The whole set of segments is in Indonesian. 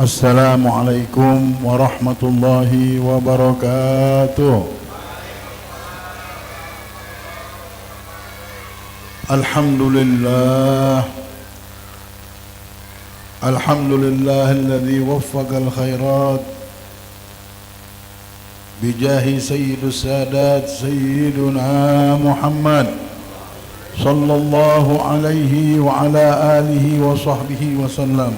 Assalamualaikum warahmatullahi wabarakatuh. Alhamdulillah alladzi waffaqal khairat bijahi sayyidus sadat sayyiduna Muhammad sallallahu alaihi wa ala alihi wa sahbihi wa sallam.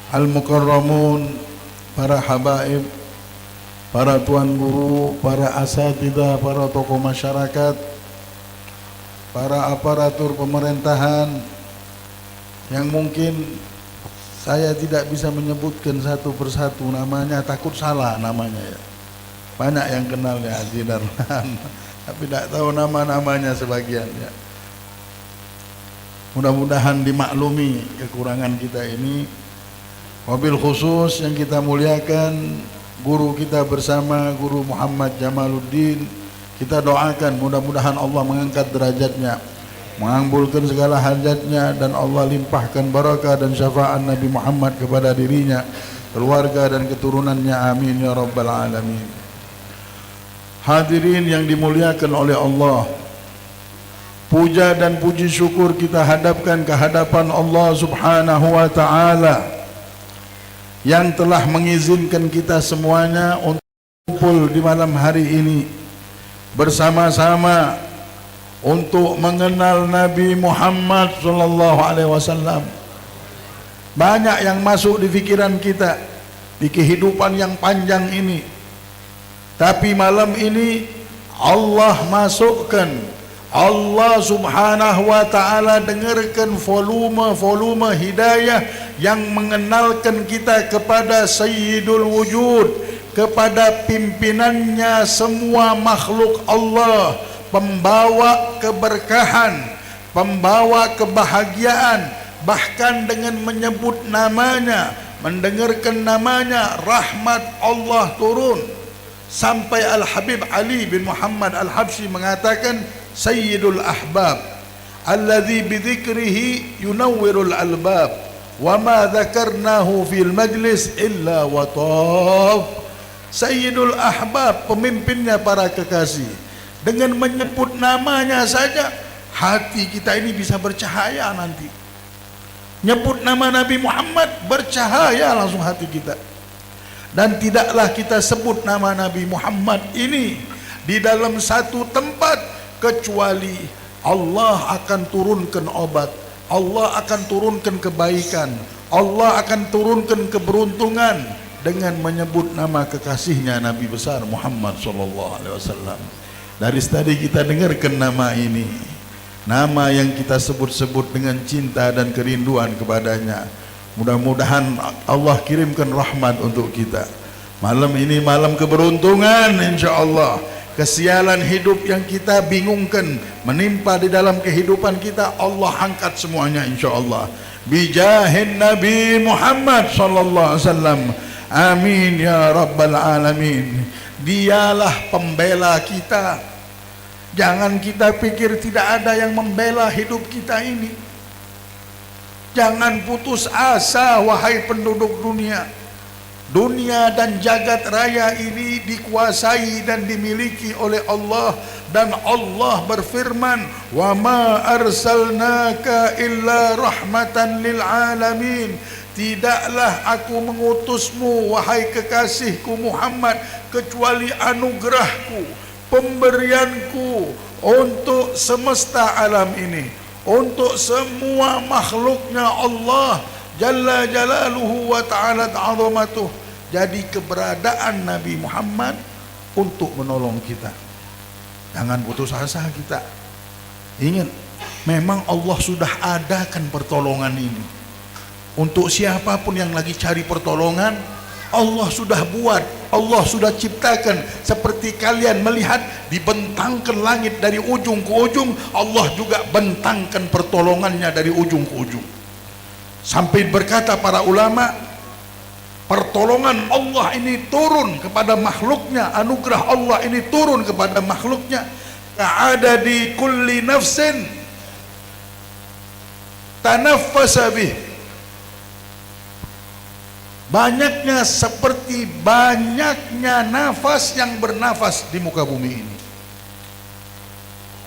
Al-mukarramun, para habaib, para tuan guru, para asatidzah, para tokoh masyarakat, para aparatur pemerintahan yang mungkin saya tidak bisa menyebutkan satu persatu namanya, takut salah namanya ya. Banyak yang kenal ya Haji Darman, tapi tidak tahu nama-namanya sebagian ya. Mudah-mudahan dimaklumi kekurangan kita ini. Wabil khusus yang kita muliakan guru kita bersama, Guru Muhammad Jamaluddin, kita doakan mudah-mudahan Allah mengangkat derajatnya, mengabulkan segala hajatnya, dan Allah limpahkan barakah dan syafaat Nabi Muhammad kepada dirinya, keluarga dan keturunannya, amin ya rabbal alamin. Hadirin yang dimuliakan oleh Allah, puja dan puji syukur kita hadapkan ke hadapan Allah subhanahu wa ta'ala yang telah mengizinkan kita semuanya untuk kumpul di malam hari ini bersama-sama untuk mengenal Nabi Muhammad sallallahu alaihi wasallam. Banyak yang masuk di pikiran kita di kehidupan yang panjang ini, tapi malam ini Allah masukkan, Allah subhanahu wa ta'ala dengarkan volume hidayah yang mengenalkan kita kepada Sayyidul Wujud, kepada pimpinannya semua makhluk Allah, pembawa keberkahan, pembawa kebahagiaan, bahkan dengan menyebut namanya, mendengarkan namanya, rahmat Allah turun. Sampai Al-Habib Ali bin Muhammad Al-Habsyi mengatakan, Sayyidul Ahbab alladhi bidhikrihi yunawwirul albab wa ma dhakarnahu fil majlis illa wa taf. Sayyidul Ahbab, pemimpinnya para kekasih, dengan menyebut namanya saja hati kita ini bisa bercahaya nanti. Nyebut nama Nabi Muhammad bercahaya langsung hati kita. Dan tidaklah kita sebut nama Nabi Muhammad ini di dalam satu tempat kecuali Allah akan turunkan obat, Allah akan turunkan kebaikan, Allah akan turunkan keberuntungan dengan menyebut nama kekasihnya Nabi besar Muhammad sallallahu alaihi wasallam. Dari tadi kita dengarkan nama ini, nama yang kita sebut-sebut dengan cinta dan kerinduan kepadanya. Mudah-mudahan Allah kirimkan rahmat untuk kita. Malam ini malam keberuntungan insyaallah. Kesialan hidup yang kita bingungkan menimpa di dalam kehidupan kita, Allah angkat semuanya insyaallah. Bijahin Nabi Muhammad sallallahu alaihi wasallam. Amin ya rabbal alamin. Dialah pembela kita. Jangan kita pikir tidak ada yang membela hidup kita ini. Jangan putus asa wahai penduduk dunia. Dunia dan jagat raya ini dikuasai dan dimiliki oleh Allah, dan Allah berfirman, wa ma arsalnaka illa rahmatan lil alamin. Tidaklah aku mengutusmu wahai kekasihku Muhammad kecuali anugerahku, pemberianku untuk semesta alam ini, untuk semua makhluknya Allah Jalla Jalaluhu wa ta'ala ta'azamatuh. Jadi keberadaan Nabi Muhammad untuk menolong kita. Jangan putus asa kita. Ingat, memang Allah sudah adakan pertolongan ini. Untuk siapapun yang lagi cari pertolongan, Allah sudah buat, Allah sudah ciptakan. Seperti kalian melihat dibentangkan langit dari ujung ke ujung, Allah juga bentangkan pertolongannya dari ujung ke ujung. Sampai berkata para ulama, Pertolongan Allah ini turun kepada makhluknya, anugerah Allah ini turun kepada makhluknya. Ada di kulli nafsin tanaffasa bih. Banyaknya seperti banyaknya nafas yang bernafas di muka bumi ini.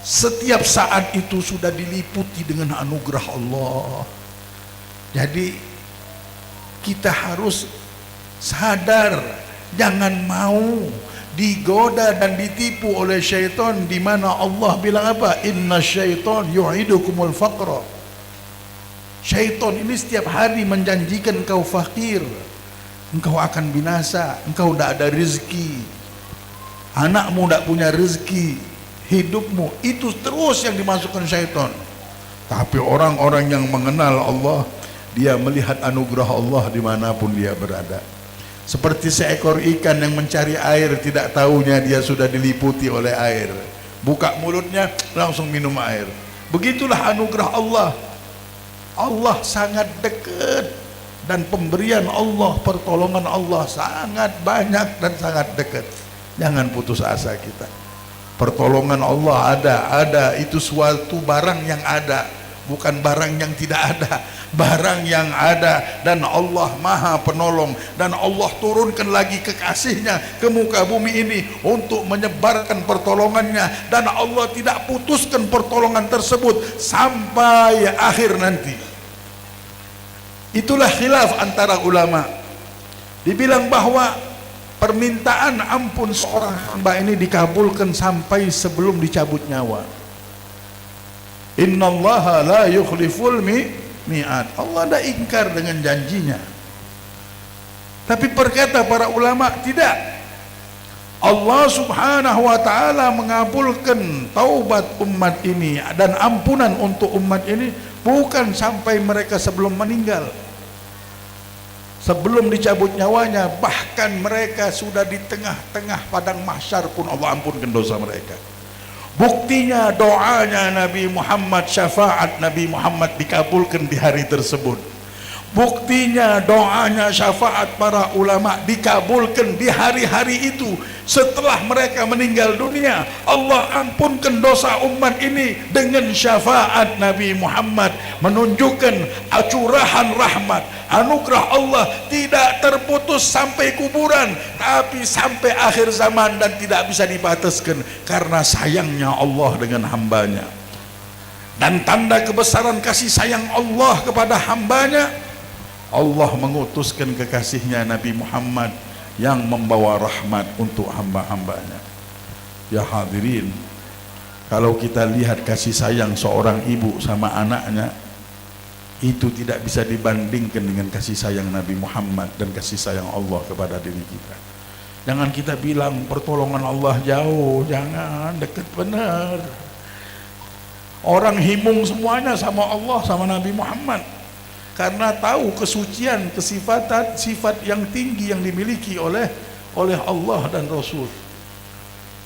Setiap saat itu sudah diliputi dengan anugerah Allah. Jadi kita harus sadar, jangan mau digoda dan ditipu oleh syaitan, di mana Allah bilang apa? Inna syaitan yu'idukumul faqra. Syaitan ini setiap hari menjanjikan engkau fakir, engkau akan binasa, engkau tidak ada rezeki, anakmu tidak punya rezeki, hidupmu itu terus yang dimasukkan syaitan. Tapi orang-orang yang mengenal Allah, dia melihat anugerah Allah dimanapun dia berada. Seperti seekor ikan yang mencari air, tidak tahunya dia sudah diliputi oleh air. Buka mulutnya langsung minum air. Begitulah anugerah Allah. Allah sangat dekat, dan pemberian Allah, pertolongan Allah sangat banyak dan sangat dekat. Jangan putus asa kita. Pertolongan Allah ada, itu suatu barang yang ada, bukan barang yang tidak ada, barang yang ada. Dan Allah maha penolong, dan Allah turunkan lagi kekasihnya ke muka bumi ini untuk menyebarkan pertolongannya, dan Allah tidak putuskan pertolongan tersebut sampai akhir nanti. Itulah khilaf antara ulama. Dibilang bahwa permintaan ampun seorang hamba ini dikabulkan sampai sebelum dicabut nyawa. Innallaha la yukhliful mi'ad. Allah tidak ingkar dengan janjinya. Tapi berkata para ulama, tidak. Allah subhanahu wa ta'ala mengabulkan taubat umat ini dan ampunan untuk umat ini bukan sampai mereka sebelum meninggal, sebelum dicabut nyawanya, bahkan mereka sudah di tengah-tengah padang mahsyar pun Allah ampunkan dosa mereka. Buktinya doanya Nabi Muhammad, syafaat Nabi Muhammad dikabulkan di hari tersebut. Buktinya doanya, syafaat para ulama dikabulkan di hari-hari itu. Setelah mereka meninggal dunia, Allah ampunkan dosa umat ini dengan syafaat Nabi Muhammad, menunjukkan curahan rahmat, anugerah Allah tidak terputus sampai kuburan, tapi sampai akhir zaman, dan tidak bisa dibataskan karena sayangnya Allah dengan hambanya. Dan tanda kebesaran kasih sayang Allah kepada hambanya, Allah mengutuskan kekasihnya Nabi Muhammad yang membawa rahmat untuk hamba-hambanya. Ya hadirin, kalau kita lihat kasih sayang seorang ibu sama anaknya, itu tidak bisa dibandingkan dengan kasih sayang Nabi Muhammad dan kasih sayang Allah kepada diri kita. Jangan kita bilang pertolongan Allah jauh, jangan, dekat benar. Orang himung semuanya sama Allah, sama Nabi Muhammad, karena tahu kesucian, kesifatan, sifat yang tinggi yang dimiliki oleh Allah dan Rasul.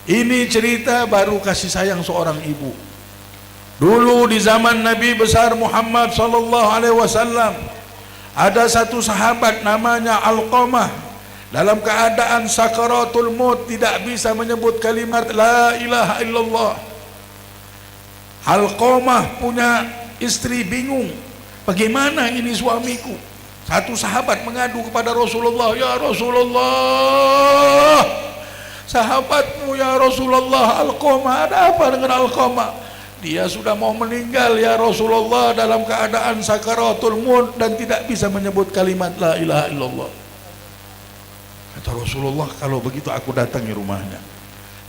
Ini cerita baru kasih sayang seorang ibu. Dulu di zaman Nabi besar Muhammad sallallahu alaihi wasallam, ada satu sahabat namanya Alqamah, dalam keadaan sakaratul maut, tidak bisa menyebut kalimat la ilaha illallah. Alqamah punya istri bingung, bagaimana ini suamiku? Satu sahabat mengadu kepada Rasulullah, ya Rasulullah, sahabatmu ya Rasulullah, Alqamah, ada apa dengan Alqamah? Dia sudah mau meninggal ya Rasulullah, dalam keadaan sakaratul maut dan tidak bisa menyebut kalimat la ilaha illallah. Kata Rasulullah, kalau begitu aku datangi rumahnya.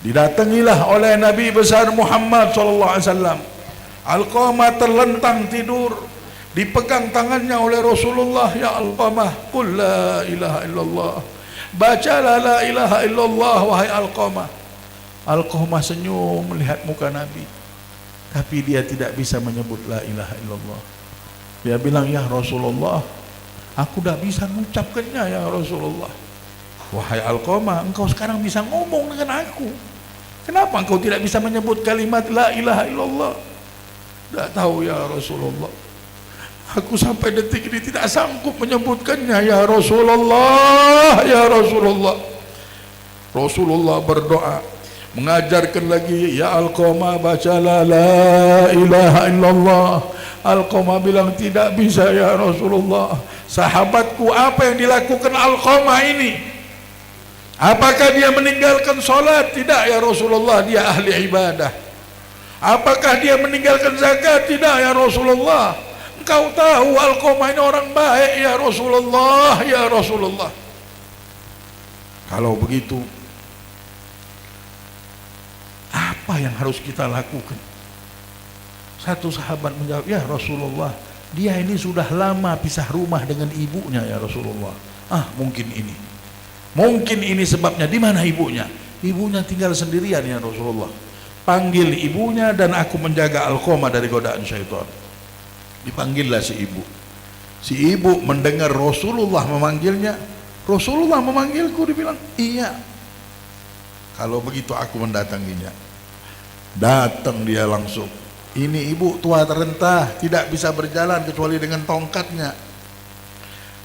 Didatangilah oleh Nabi besar Muhammad SAW. Alqamah terlentang tidur, dipegang tangannya oleh Rasulullah. Ya Alqamah, qul la ilaha illallah, bacalah la ilaha illallah wahai Alqamah. Alqamah senyum melihat muka Nabi, tapi dia tidak bisa menyebut la ilaha illallah. Dia bilang, ya Rasulullah, aku tidak bisa mengucapkannya ya Rasulullah. Wahai Alqamah, engkau sekarang bisa ngomong dengan aku, kenapa engkau tidak bisa menyebut kalimat la ilaha illallah? Tidak tahu ya Rasulullah, Aku sampai detik ini tidak sanggup menyebutkannya. Ya Rasulullah, ya Rasulullah. Rasulullah berdoa, mengajarkan lagi, ya Alqamah bacalah la ilaha illallah. Alqamah bilang tidak bisa ya Rasulullah. Sahabatku, apa yang dilakukan Alqamah ini? Apakah dia meninggalkan sholat? Tidak ya Rasulullah, dia ahli ibadah. Apakah dia meninggalkan zakat? Tidak ya Rasulullah. Engkau tahu Alqamah ini orang baik ya Rasulullah, ya Rasulullah. Kalau begitu, apa yang harus kita lakukan? Satu sahabat menjawab, ya Rasulullah, dia ini sudah lama pisah rumah dengan ibunya ya Rasulullah. Mungkin ini sebabnya. Di mana ibunya? Ibunya tinggal sendirian ya Rasulullah. Panggil ibunya dan aku menjaga Alqamah dari godaan syaitan. Dipanggillah si ibu. Si ibu mendengar Rasulullah memanggilnya. Rasulullah memanggilku, dibilang, iya. Kalau begitu aku mendatanginya. Datang dia langsung. Ini ibu tua terentah, tidak bisa berjalan kecuali dengan tongkatnya.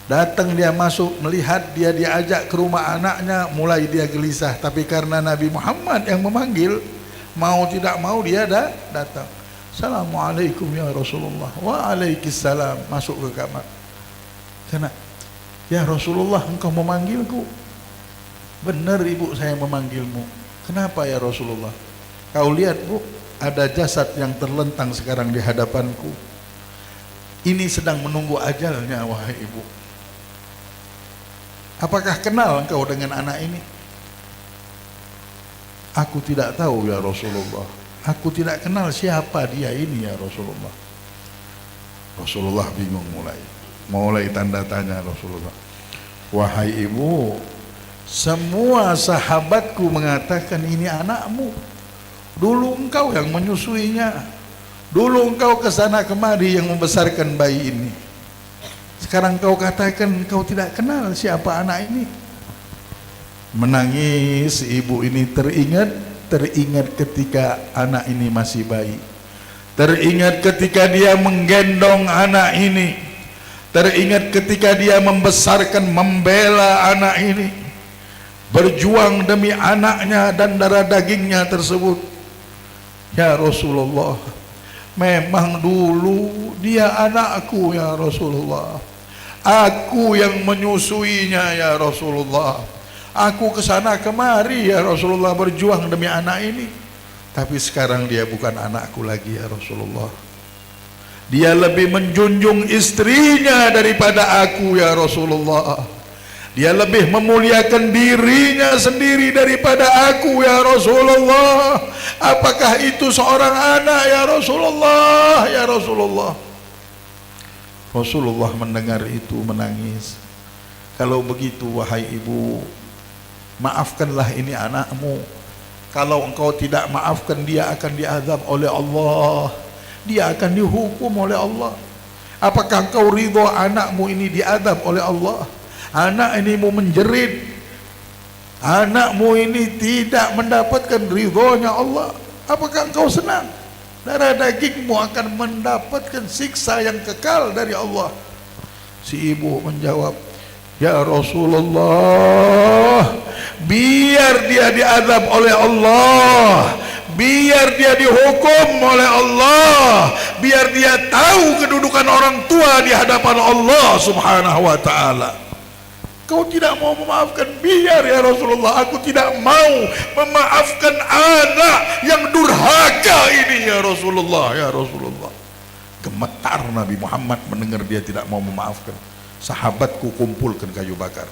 Datang dia masuk, melihat dia diajak ke rumah anaknya, mulai dia gelisah. Tapi karena Nabi Muhammad yang memanggil, mau tidak mau dia datang. Assalamualaikum ya Rasulullah. Waalaikumsalam. Masuk ke kamar. Karena, ya Rasulullah, engkau memanggilku. Benar ibu, saya memanggilmu. Kenapa ya Rasulullah? Kau lihat bu, ada jasad yang terlentang sekarang di hadapanku. Ini sedang menunggu ajalnya, wahai ibu. Apakah kenal engkau dengan anak ini? Aku tidak tahu ya Rasulullah. Aku tidak kenal siapa dia ini ya Rasulullah. Rasulullah bingung mulai tanda tanya Rasulullah. Wahai ibu, semua sahabatku mengatakan ini anakmu. Dulu engkau yang menyusuinya. Dulu engkau kesana kemari yang membesarkan bayi ini. Sekarang kau katakan kau tidak kenal siapa anak ini. Menangis ibu ini teringat ketika anak ini masih bayi. Teringat ketika dia menggendong anak ini. Teringat ketika dia membesarkan, membela anak ini. Berjuang demi anaknya dan darah dagingnya tersebut. Ya Rasulullah, memang dulu dia anakku ya Rasulullah. Aku yang menyusuinya ya Rasulullah. Aku kesana kemari ya Rasulullah berjuang demi anak ini. Tapi sekarang dia bukan anakku lagi ya Rasulullah. Dia lebih menjunjung istrinya daripada aku ya Rasulullah. Dia lebih memuliakan dirinya sendiri daripada aku ya Rasulullah. Apakah itu seorang anak ya Rasulullah, ya Rasulullah? Rasulullah mendengar itu menangis. Kalau begitu wahai ibu, maafkanlah ini anakmu. Kalau engkau tidak maafkan, dia akan diazab oleh Allah. Dia akan dihukum oleh Allah. Apakah engkau ridho anakmu ini diazab oleh Allah? Anak ini mau menjerit, anakmu ini tidak mendapatkan ridhonya Allah. Apakah engkau senang? Darah dagingmu akan mendapatkan siksa yang kekal dari Allah. Si ibu menjawab, ya Rasulullah, biar dia diazab oleh Allah, biar dia dihukum oleh Allah, biar dia tahu kedudukan orang tua di hadapan Allah subhanahu wa ta'ala. Kau tidak mau memaafkan, biar ya Rasulullah. Aku tidak mau memaafkan anak yang durhaka ini ya Rasulullah, ya Rasulullah. Gemetar Nabi Muhammad mendengar dia tidak mau memaafkan. Sahabatku, kumpulkan kayu bakar.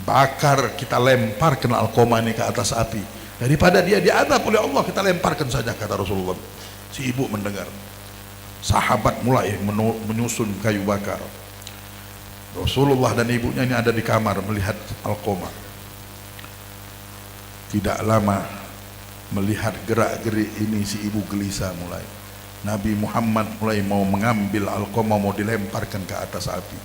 Bakar, kita lemparkan Alqamah ini ke atas api. Daripada dia diazab oleh Allah, kita lemparkan saja, kata Rasulullah. Si ibu mendengar. Sahabat mulai menyusun kayu bakar. Rasulullah dan ibunya ini ada di kamar melihat Alqamah. Tidak lama melihat gerak-gerik ini, si ibu gelisah mulai. Nabi Muhammad mulai mau mengambil Alqamah, mau dilemparkan ke atas api.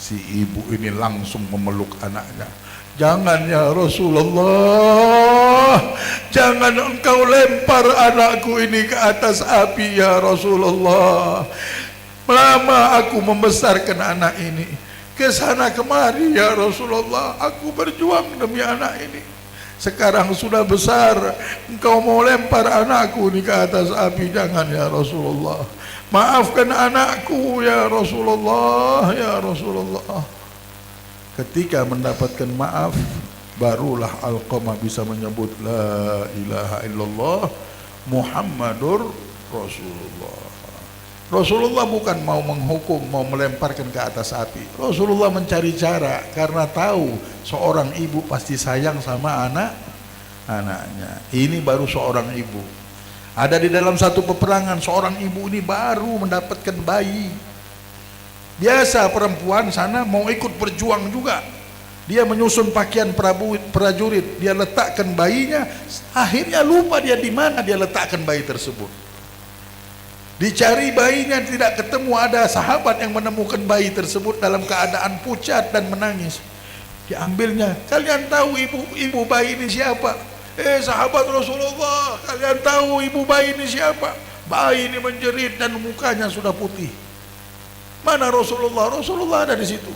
Si ibu ini langsung memeluk anaknya. Jangan ya Rasulullah, jangan engkau lempar anakku ini ke atas api ya Rasulullah. lama aku membesarkan anak ini, ke sana kemari ya Rasulullah, aku berjuang demi anak ini. Sekarang sudah besar, engkau mau lempar anakku ini ke atas api, jangan ya Rasulullah. Maafkan anakku ya Rasulullah, ya Rasulullah. Ketika mendapatkan maaf, barulah Alqamah bisa menyebut la ilaha illallah Muhammadur Rasulullah. Rasulullah bukan mau menghukum, mau melemparkan ke atas api. Rasulullah mencari cara, karena tahu seorang ibu pasti sayang sama anaknya. Ini baru seorang ibu. Ada di dalam satu peperangan, seorang ibu ini baru mendapatkan bayi. Biasa perempuan sana mau ikut berjuang juga. Dia menyusun pakaian prajurit, dia letakkan bayinya, akhirnya lupa dia di mana dia letakkan bayi tersebut. Dicari bayinya tidak ketemu, ada sahabat yang menemukan bayi tersebut dalam keadaan pucat dan menangis. Diambilnya, kalian tahu ibu bayi ini siapa? Sahabat Rasulullah, kalian tahu ibu bayi ini siapa? Bayi ini menjerit dan mukanya sudah putih. Mana Rasulullah? Rasulullah ada di situ.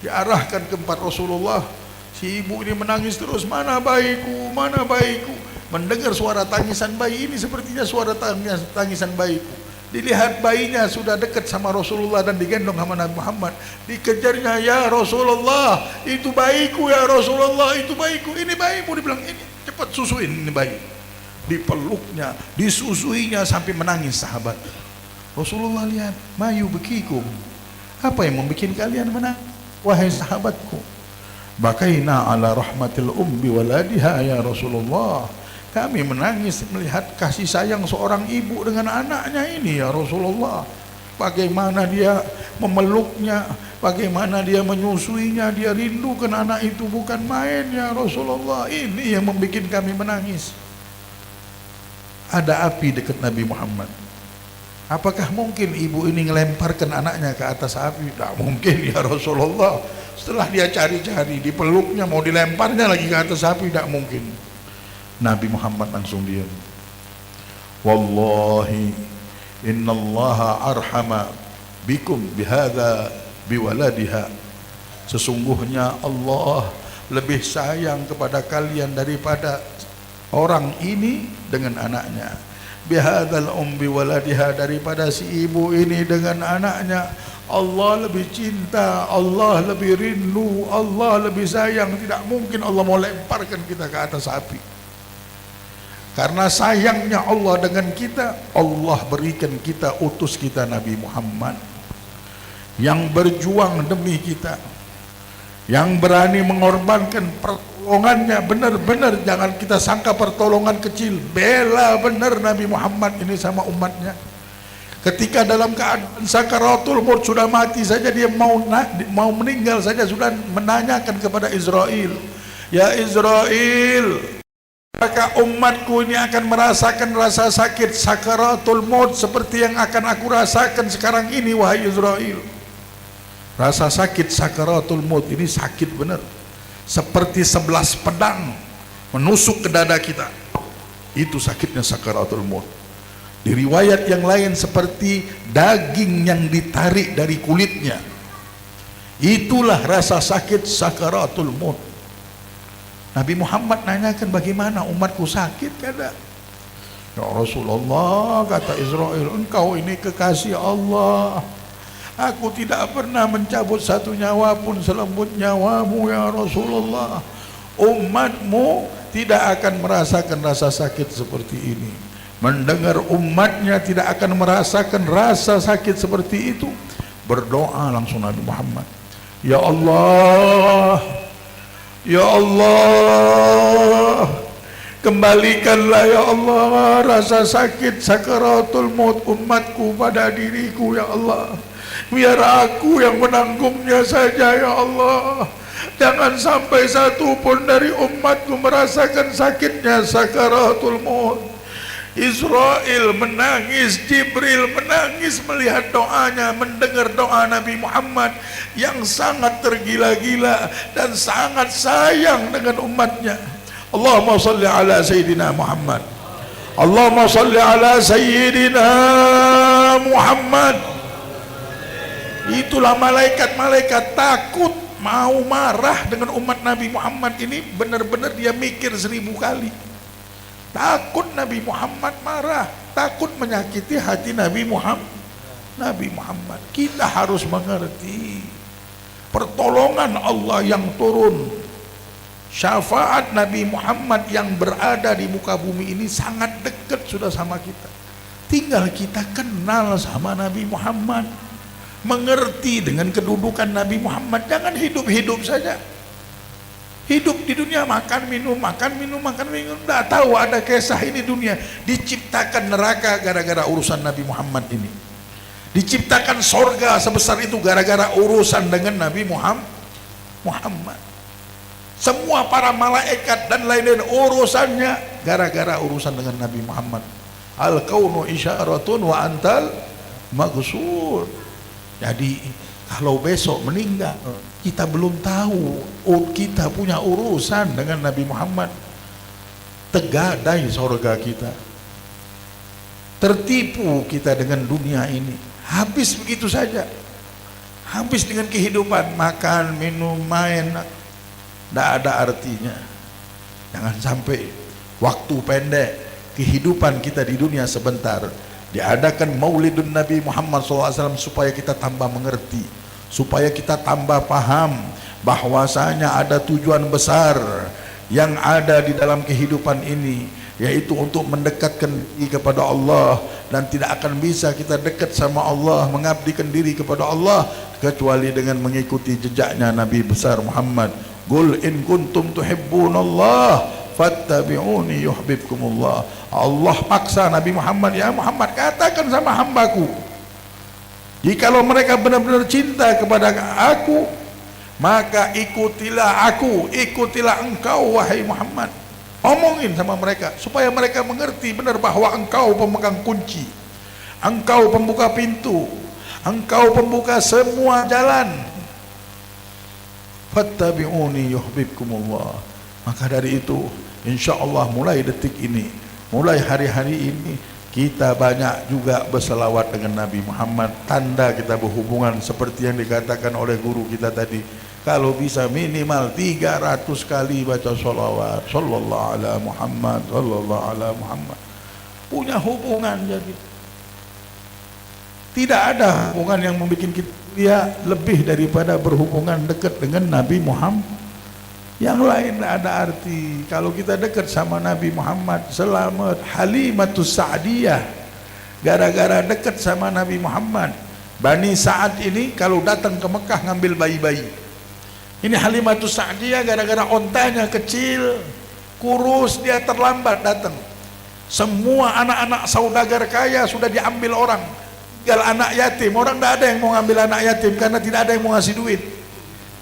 Diarahkan ke tempat Rasulullah. Si ibu ini menangis terus, mana bayiku, mana bayiku. Mendengar suara tangisan bayi ini, sepertinya suara tangisan bayiku. Dilihat bayinya sudah dekat sama Rasulullah dan digendong sama Nabi Muhammad. Dikejarnya, ya Rasulullah, itu bayiku ya Rasulullah, itu bayiku, ini bayimu. Dibilang, ini cepat susuin ini bayi. Dipeluknya, disusuinya sampai menangis sahabat. Rasulullah lihat, mayu bekikum, apa yang membuat kalian menang? Wahai sahabatku, bakaina ala rahmatil ummi waladiha ya Rasulullah, kami menangis melihat kasih sayang seorang ibu dengan anaknya ini ya Rasulullah. Bagaimana dia memeluknya, bagaimana dia menyusuinya, dia rindukan anak itu bukan main ya Rasulullah. Ini yang membuat kami menangis. Ada api dekat Nabi Muhammad. Apakah mungkin ibu ini melemparkan anaknya ke atas api? Tidak mungkin ya Rasulullah. Setelah dia cari-cari, dipeluknya, mau dilemparnya lagi ke atas api, tidak mungkin. Nabi Muhammad langsung diam. Wallahi innallaha arhama bikum bihadza biwaladiha. Sesungguhnya Allah lebih sayang kepada kalian daripada orang ini dengan anaknya. Bihadzal ummi waladiha, daripada si ibu ini dengan anaknya. Allah lebih cinta, Allah lebih rindu, Allah lebih sayang. Tidak mungkin Allah mau lemparkan kita ke atas api. Karena sayangnya Allah dengan kita, Allah berikan kita, utus kita Nabi Muhammad yang berjuang demi kita, yang berani mengorbankan pertolongannya. Benar-benar jangan kita sangka pertolongan kecil. Bela benar Nabi Muhammad ini sama umatnya. Ketika dalam keadaan sakaratul maut, sudah mati saja, dia mau meninggal saja, sudah menanyakan kepada Israel, ya Israel, apakah umatku ini akan merasakan rasa sakit sakaratul maut seperti yang akan aku rasakan sekarang ini, wahai Israel? Rasa sakit sakaratul maut ini sakit benar, seperti 11 pedang menusuk ke dada kita. Itu sakitnya sakaratul maut. Di riwayat yang lain seperti daging yang ditarik dari kulitnya. Itulah rasa sakit sakaratul maut. Nabi Muhammad nanyakan, bagaimana umatku sakit? Kata, ya Rasulullah, kata Israel, engkau ini kekasih Allah. Aku tidak pernah mencabut satu nyawa pun selembut nyawamu ya Rasulullah. Umatmu tidak akan merasakan rasa sakit seperti ini. Mendengar umatnya tidak akan merasakan rasa sakit seperti itu, berdoa langsung Nabi Muhammad, ya Allah, ya Allah, kembalikanlah ya Allah rasa sakit sakaratul maut umatku pada diriku ya Allah. Biar aku yang menanggungnya saja ya Allah. Jangan sampai satu pun dari umatku merasakan sakitnya sakaratul maut. Israel menangis, Jibril menangis melihat doanya, mendengar doa Nabi Muhammad yang sangat tergila-gila dan sangat sayang dengan umatnya. Allahumma salli ala Sayyidina Muhammad, Allahumma salli ala Sayyidina Muhammad. Itulah malaikat-malaikat takut, mau marah dengan umat Nabi Muhammad ini, benar-benar dia mikir 1000 kali. Takut Nabi Muhammad marah, takut menyakiti hati Nabi Muhammad. Kita harus mengerti pertolongan Allah yang turun, syafaat Nabi Muhammad yang berada di muka bumi ini sangat dekat sudah sama kita. Tinggal kita kenal sama Nabi Muhammad, mengerti dengan kedudukan Nabi Muhammad. Jangan hidup-hidup saja. Hidup di dunia makan minum. Tidak tahu ada kisah ini dunia. Diciptakan neraka gara-gara urusan Nabi Muhammad ini. Diciptakan sorga sebesar itu gara-gara urusan dengan Nabi Muhammad. Semua para malaikat dan lain-lain urusannya gara-gara urusan dengan Nabi Muhammad. Al-kaunu isyaratun wa antal maghsur. Jadi kalau besok meninggal, kita belum tahu kita punya urusan dengan Nabi Muhammad. Tegadai sorga kita, tertipu kita dengan dunia ini, habis begitu saja. Habis dengan kehidupan, makan, minum, main, tidak ada artinya. Jangan sampai waktu pendek, kehidupan kita di dunia sebentar, diadakan maulidun Nabi Muhammad SAW supaya kita tambah mengerti, supaya kita tambah paham bahwasanya ada tujuan besar yang ada di dalam kehidupan ini, yaitu untuk mendekatkan diri kepada Allah. Dan tidak akan bisa kita dekat sama Allah, mengabdikan diri kepada Allah, kecuali dengan mengikuti jejaknya Nabi besar Muhammad. Qul in kuntum tuhibbunallah fattabi'uni yuhibbukumullah. Allah paksa Nabi Muhammad, ya Muhammad, katakan sama hambaku, jikalau mereka benar-benar cinta kepada aku, maka ikutilah aku, ikutilah engkau wahai Muhammad. Omongin sama mereka supaya mereka mengerti benar bahwa engkau pemegang kunci, engkau pembuka pintu, engkau pembuka semua jalan. Fattabi'uni yuhibbukumullah. Maka dari itu, insyaallah mulai detik ini, mulai hari-hari ini, kita banyak juga berselawat dengan Nabi Muhammad. Tanda kita berhubungan seperti yang dikatakan oleh guru kita tadi. Kalau bisa minimal 300 kali baca sholawat, sallallahu ala Muhammad, sallallahu ala Muhammad. Punya hubungan jadi. Tidak ada hubungan yang membuat kita lebih daripada berhubungan dekat dengan Nabi Muhammad. Yang lain tidak ada arti. Kalau kita dekat sama Nabi Muhammad, selamat. Halimatus Sa'diyah, gara-gara dekat sama Nabi Muhammad, Bani Sa'ad ini kalau datang ke Mekah ngambil bayi-bayi. Ini Halimatus Sa'diyah gara-gara ontanya kecil, kurus, dia terlambat datang. Semua anak-anak saudagar kaya sudah diambil orang, tinggal anak yatim. Orang tidak ada yang mau ngambil anak yatim karena tidak ada yang mau ngasih duit,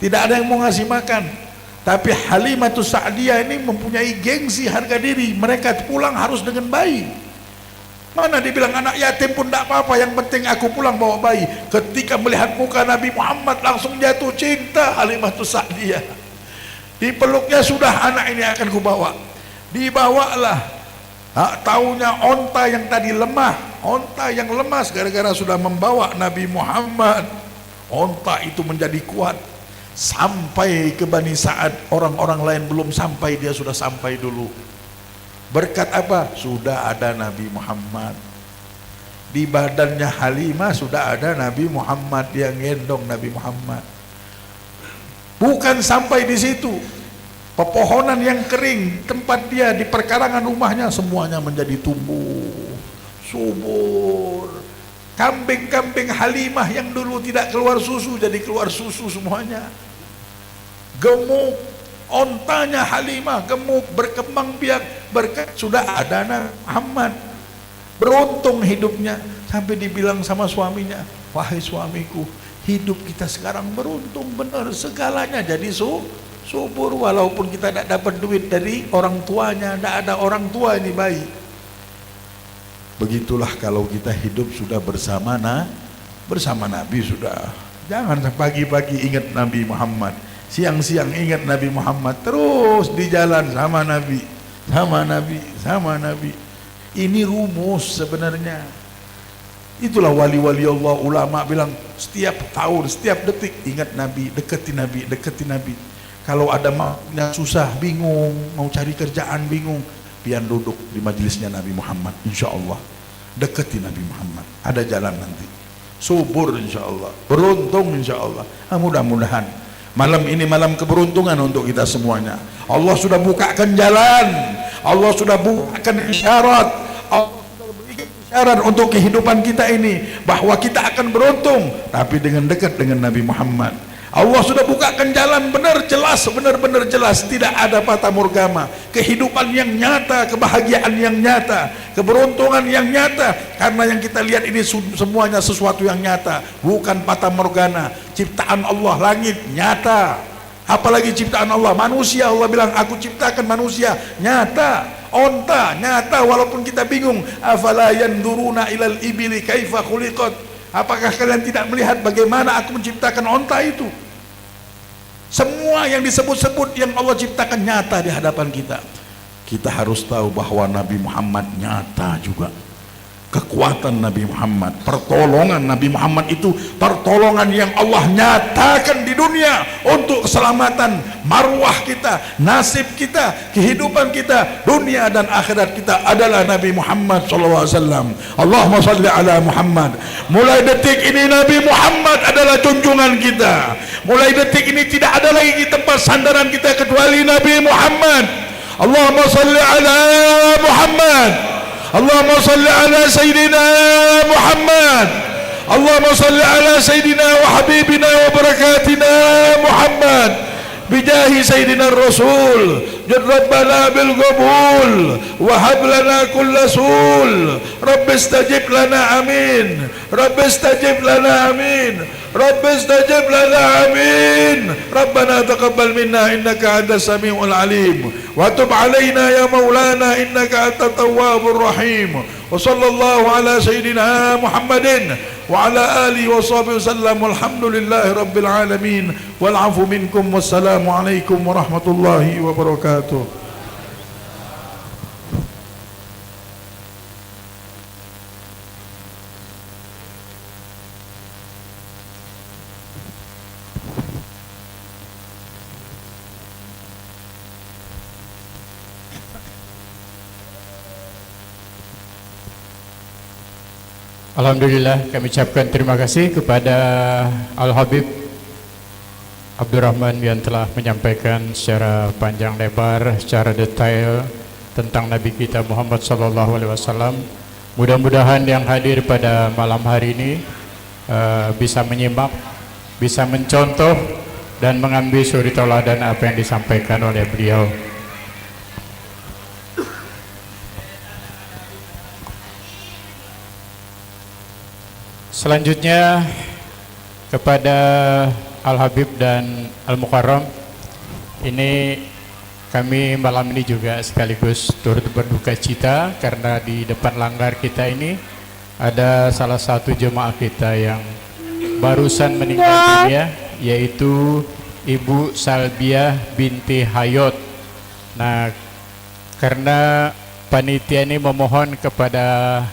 tidak ada yang mau ngasih makan. Tapi Halimatus Sa'diyah ini mempunyai gengsi, harga diri. Mereka pulang harus dengan bayi. Mana dibilang anak yatim pun tidak apa-apa, yang penting aku pulang bawa bayi. Ketika melihat muka Nabi Muhammad langsung jatuh cinta Halimatus Sa'diyah. Dipeluknya, sudah anak ini akan kubawa. Dibawalah. Taunya onta yang tadi lemah, onta yang lemas gara-gara sudah membawa Nabi Muhammad. Onta itu menjadi kuat. Sampai ke Bani Sa'ad, orang-orang lain belum sampai, dia sudah sampai dulu. Berkat apa? Sudah ada Nabi Muhammad. Di badannya Halimah sudah ada Nabi Muhammad, yang gendong Nabi Muhammad. Bukan sampai di situ, pepohonan yang kering tempat dia di perkarangan rumahnya semuanya menjadi tumbuh subur. Kambing-kambing Halimah yang dulu tidak keluar susu jadi keluar susu semuanya. Gemuk, ontanya Halimah gemuk, berkembang biak, berkat sudah ada Nabi Muhammad. Beruntung hidupnya, sampai dibilang sama suaminya, wahai suamiku, hidup kita sekarang beruntung benar, segalanya jadi subur. Walaupun kita tidak dapat duit dari orang tuanya, tidak ada orang tua ini bayi. Begitulah kalau kita hidup sudah bersama Nabi sudah. Jangan pagi-pagi ingat Nabi Muhammad, siang-siang ingat Nabi Muhammad, terus di jalan sama Nabi, sama Nabi, sama Nabi. Ini rumus sebenarnya. Itulah wali-wali Allah, ulama bilang setiap tahun, setiap detik ingat Nabi, deketi Nabi, deketi Nabi. Kalau ada yang susah, bingung, mau cari kerjaan bingung, pian duduk di majelisnya Nabi Muhammad, insya Allah. Deketi Nabi Muhammad, ada jalan nanti. Subur insya Allah, beruntung insya Allah. Mudah-mudahan malam ini malam keberuntungan untuk kita semuanya. Allah sudah bukakan jalan, Allah sudah bukakan isyarat, Allah sudah berikan isyarat untuk kehidupan kita ini, bahwa kita akan beruntung, tapi dengan dekat dengan Nabi Muhammad. Allah sudah bukakan jalan benar jelas, benar-benar jelas, tidak ada fata morgana. Kehidupan yang nyata, kebahagiaan yang nyata, keberuntungan yang nyata. Karena yang kita lihat ini semuanya sesuatu yang nyata, bukan fata morgana. Ciptaan Allah, langit nyata, apalagi ciptaan Allah manusia. Allah bilang aku ciptakan manusia, nyata. Onta nyata, walaupun kita bingung. Afala yanduruna ilal ibili kaifa khuliqat. Apakah kalian tidak melihat bagaimana aku menciptakan onta itu? Semua yang disebut-sebut yang Allah ciptakan nyata di hadapan kita. Kita harus tahu bahwa Nabi Muhammad nyata juga. Kekuatan Nabi Muhammad, pertolongan Nabi Muhammad itu pertolongan yang Allah nyatakan di dunia untuk keselamatan marwah kita, nasib kita, kehidupan kita, dunia dan akhirat kita adalah Nabi Muhammad SAW. Allahumma salli ala Muhammad. Mulai detik ini Nabi Muhammad adalah junjungan kita. Mulai detik ini tidak ada lagi tempat sandaran kita kecuali Nabi Muhammad. Allahumma salli ala Muhammad. Allahumma salli ala Sayyidina Muhammad. Allahumma salli ala Sayyidina wa Habibina wa Barakatina Muhammad. Bijahi Sayyidina Rasul. Jad Rabbana bil qabul. Wahab lana kulla sul. Rabbi istajib lana amin. Rabbi istajib lana amin. Rabbi istajib lana amin. Rabbana taqabbal minna innaka antas samiul alim. Wa tub alaina ya maulana innaka antat tawwabur rahim. Wa sallallahu ala sayyidina Muhammadin wa ala alihi wa sahbihi wasallam. Walhamdulillahi rabbil alamin. Wal afu minkum. Wassalamu alaikum warahmatullahi wabarakatuh. Alhamdulillah, kami ucapkan terima kasih kepada Al-Habib Abdurrahman yang telah menyampaikan secara panjang lebar, secara detail tentang Nabi kita Muhammad SAW. Mudah-mudahan yang hadir pada malam hari ini bisa menyimak, bisa mencontoh dan mengambil suri tauladan apa yang disampaikan oleh beliau. Selanjutnya kepada Al-Habib dan Al-Mukarram, ini kami malam ini juga sekaligus turut berduka cita karena di depan langgar kita ini ada salah satu jemaah kita yang barusan meninggal dunia, yaitu Ibu Salbiah binti Hayot. Nah, karena panitia ini memohon kepada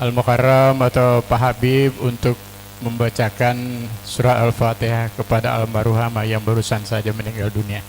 Al-Mukarram atau Pak Habib untuk membacakan surah Al-Fatihah kepada almarhumah yang barusan saja meninggal dunia.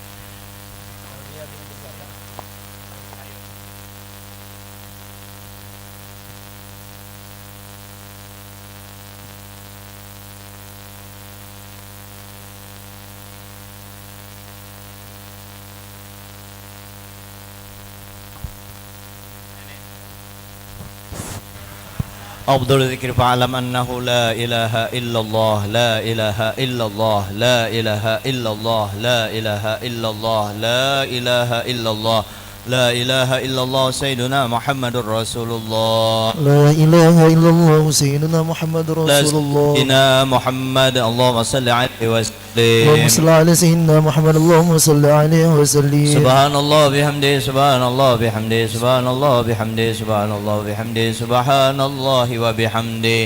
أفضل الذكر فاعلم أنه لا إله إلا الله لا إله إلا الله لا إله إلا الله لا إله إلا الله لا إله إلا الله لا إله إلا الله سيدنا محمد رسول الله لا إله إلا الله سيدنا محمد رسول الله سيدنا محمد اللهم صل عليه وسلم اللهم صل على سيدنا محمد اللهم صل عليه وسلم سبحان الله بحمده سبحان الله بحمده سبحان الله بحمده سبحان الله بحمده سبحان الله وبحمده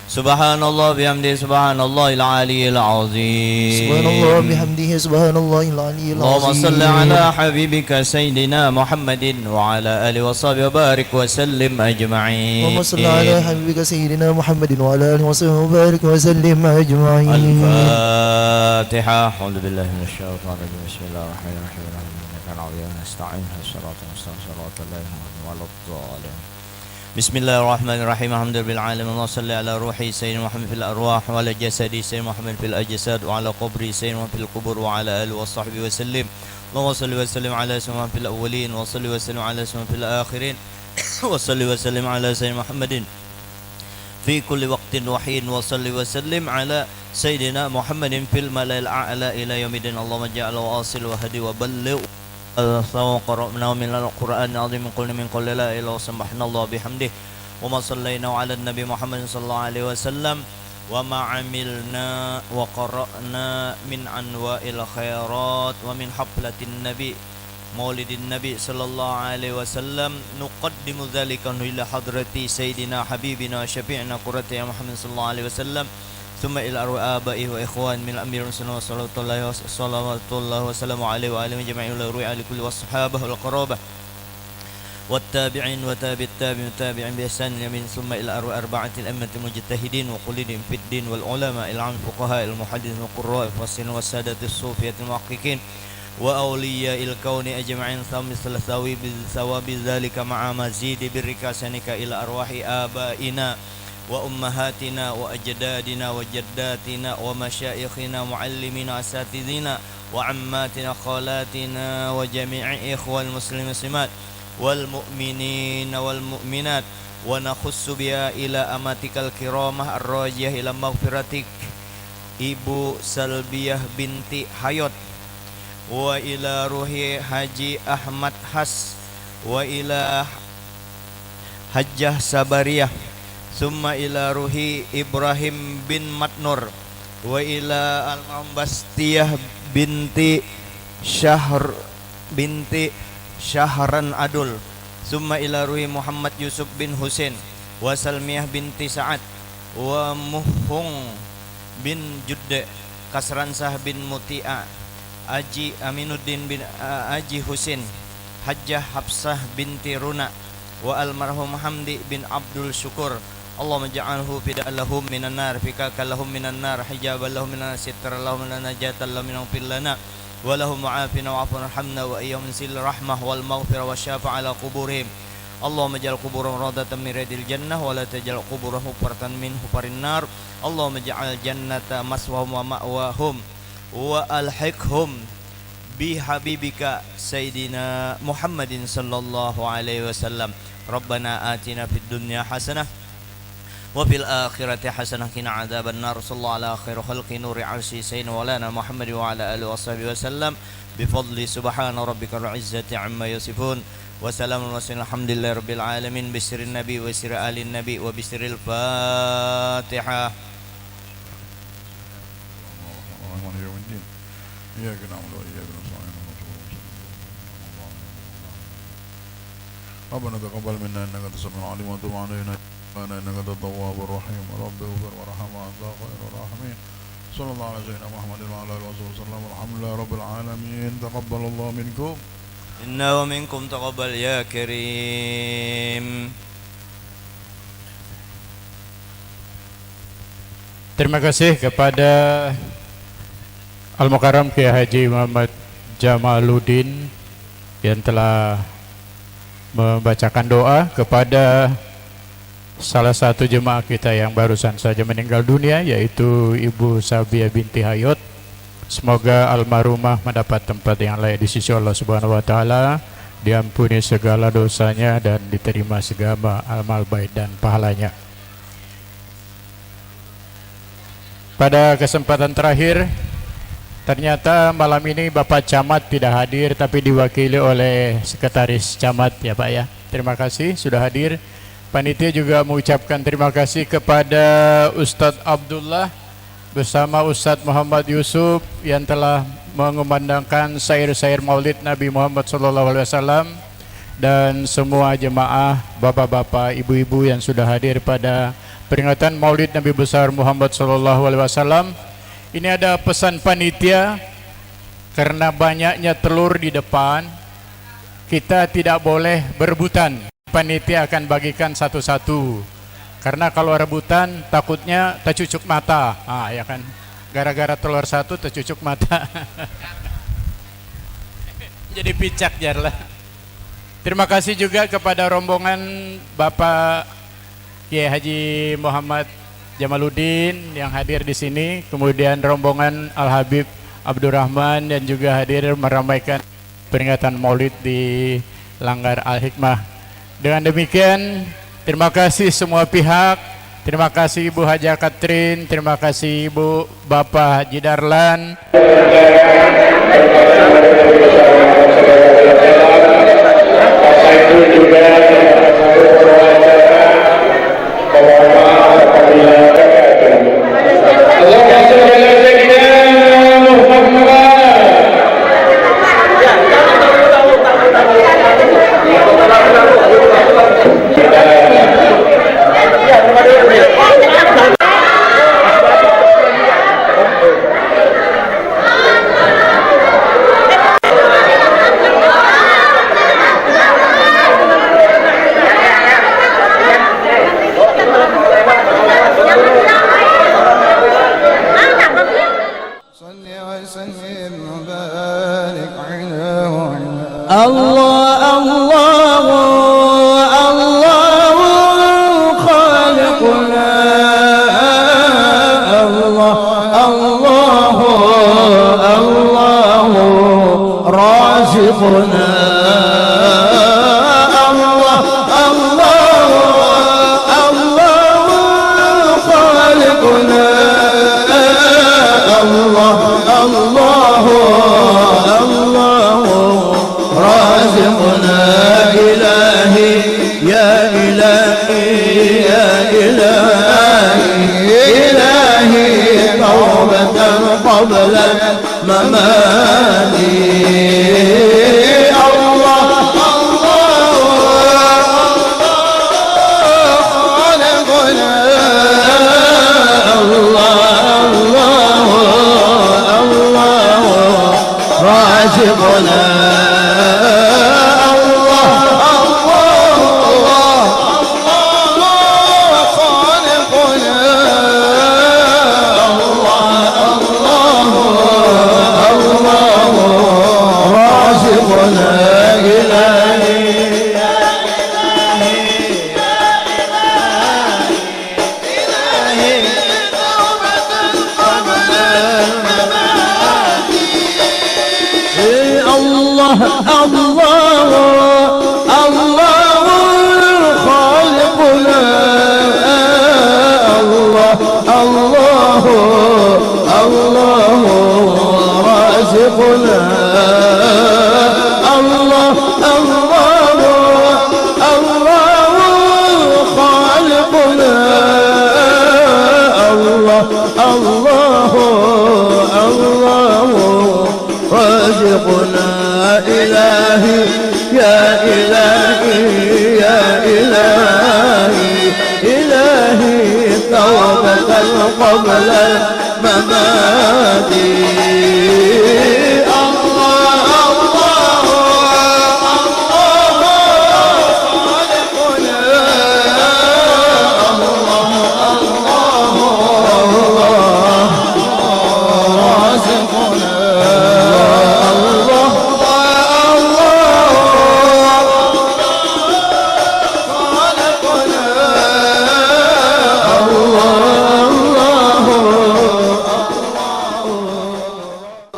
Subhanallah bihamdihi subhanallahil aliyyil azim. Subhanallah bihamdihi subhanallahil aliyyil Allahumma azim. salli ala habibika sayyidina Muhammadin wa ala alihi wa sahbihi wa barik wa sallim ajma'in. Allahumma salli ala habibika sayyidina Muhammadin wa ala alihi wa sahbihi wa barik wa sallim ajma'in. Al-Fatiha. A'udzu billahi minasyaitonir rajim. Bismillahirrahmanirrahim. Innaka na'budu wa nasta'in. Shiratal mustaqim shiratal ladzina an'amta 'alaihim. Bismillahirrahmanirrahim. Alhamdulillahil alamin. Allahumma salli ala ruhi sayyidina Muhammad fil arwah wa ala jasadi sayyidina Muhammad fil ajsad wa ala qabri sayyidina Muhammad fil qubur wa ala alihi wa sahbihi wa sallim. Allahumma salli wa sallim ala sayyidina Muhammad fil awwalin wa salli wa sallim ala sayyidina fil akhirin wa salli wa sallim ala sayyidina Muhammadin fi kulli waqtin wa hin wa salli wa sallim ala sayyidina Muhammadin fil mala'il a'la ila yaumidin. Allahumma ja'al wa asil wa hadi wa balligh قرأنا من القرآن العظيم من قلنا من قل لا إله إلا الله سبحان الله بحمده وما صلينا على النبي محمد صلى الله عليه وسلم وما عملنا وقرأنا من أنواع الخيرات ومن حفلة النبي مولد النبي صلى الله عليه وسلم نقدم ذلك إلى حضرة سيدنا حبيبنا شفيعنا قرة محمد صلى الله عليه وسلم ثم إلى أرواح آبائه وإخوان من الأمير المسلمين صلى الله وسلم عليه وآله جميعا إلى روح كل والصحابة والقرابة والتابعين وتابع التابعين والتابعين بإحسان اليمين ثم إلى أرواح أربعة الأئمة المجتهدين وقلدهم في الدين والعلماء العام الفقهاء المحدثين والقراء الفاسرين والسادة الصوفية المحققين وأولياء الكون أجمعين مثل ثواب ذلك مع مزيد بركاسنك إلى أرواح آبائنا وأمهاتنا وأجدادنا وجداتنا ومشايخنا معلمين أساتذتنا وعماتنا خالاتنا وجميع إخوة المسلمين والمسلمات والمؤمنين والمؤمنات ونخص بها إلى أمتك الكرامة الراجية إلى مغفرتك Ibu Salbiyah binti Hayat wa ila ruhi Haji Ahmad Has wa ila Hajjah Sabariyah summa ila ruhi Ibrahim bin Matnur wa ila Al-Ambastiyah binti Syahran Adul summa ila ruhi Muhammad Yusuf bin Husain wa Salmiyah binti Sa'ad wa Muhung bin Judde Kasransah bin Muti'a Aji Aminuddin bin Aji Husain Hajjah Hafsah binti Runa wa almarhum Hamdi bin Abdul Syukur. Allahumma ja'alhu fida'an lahum minan nar fikaka lahum minan nar hijaban lahum minan nar sitran lahum minan najatan lahum minan fillana wa lahum ma'afina wa afuna hamna wa iyyahum sil rahmah wal maghfirah wa syafa'a ala quburihim. Allahumma ja'al quburahum radatan min radil jannah wa la taj'al quburahum hufaratan min hufarin nar. Allahumma ja'al jannata maswahum wa ma'wahum wa alhiqhum bi habibika sayyidina Muhammadin sallallahu alaihi wasallam. Rabbana atina fid dunya hasanah wa fil akhirati hasanah qina adzaban nar. Sallallahu ala khairu khalqi nuri arsy sayyidina walana Muhammad wa ala alihi washabihi wasallam bi fadli subhana rabbika rabbil izzati amma yasifun wa salamun alhamdulillahi rabbil alamin bi sirrin nabi wa sirri alin nabi wa bi sirril Fatihah. ربنا تقبل منا انك انت السميع العليم وتب علينا انك انت التواب الرحيم رب اغفر وارحم وانت خير الراحمين صلى الله على سيدنا محمد وعلى اله وصحبه وسلم الحمد لله رب العالمين تقبل الله منكم إنا ومنكم تقبل يا كريم. Terima kasih kepada Al-Mukarram Kiai Haji Muhammad Jamaluddin yang telah membacakan doa kepada salah satu jemaah kita yang barusan saja meninggal dunia, yaitu Ibu Sabiyah binti Hayat. Semoga almarhumah mendapat tempat yang layak di sisi Allah Subhanahu wa taala, diampuni segala dosanya dan diterima segala amal baik dan pahalanya. Pada kesempatan terakhir, ternyata malam ini Bapak Camat tidak hadir, tapi diwakili oleh Sekretaris Camat ya Pak ya. Terima kasih sudah hadir. Panitia juga mengucapkan terima kasih kepada Ustadz Abdullah bersama Ustadz Muhammad Yusuf yang telah mengumandangkan syair-syair Maulid Nabi Muhammad SAW, dan semua jemaah, bapak-bapak, ibu-ibu yang sudah hadir pada peringatan Maulid Nabi besar Muhammad SAW. Ini ada pesan panitia, karena banyaknya telur di depan, kita tidak boleh berebutan. Panitia akan bagikan satu-satu, karena kalau rebutan takutnya tercucuk mata. Ya kan, gara-gara telur satu tercucuk mata. Jadi picak jarlah. Terima kasih juga kepada rombongan Bapak Kiai Haji Muhammad Jamaluddin yang hadir di sini, kemudian rombongan Al Habib Abdurrahman dan juga hadir meramaikan peringatan Maulid di Langgar Al Hikmah. Dengan demikian, terima kasih semua pihak. Terima kasih Ibu Haja Katrin, terima kasih Ibu Bapak Haji Darlan. قبل الممات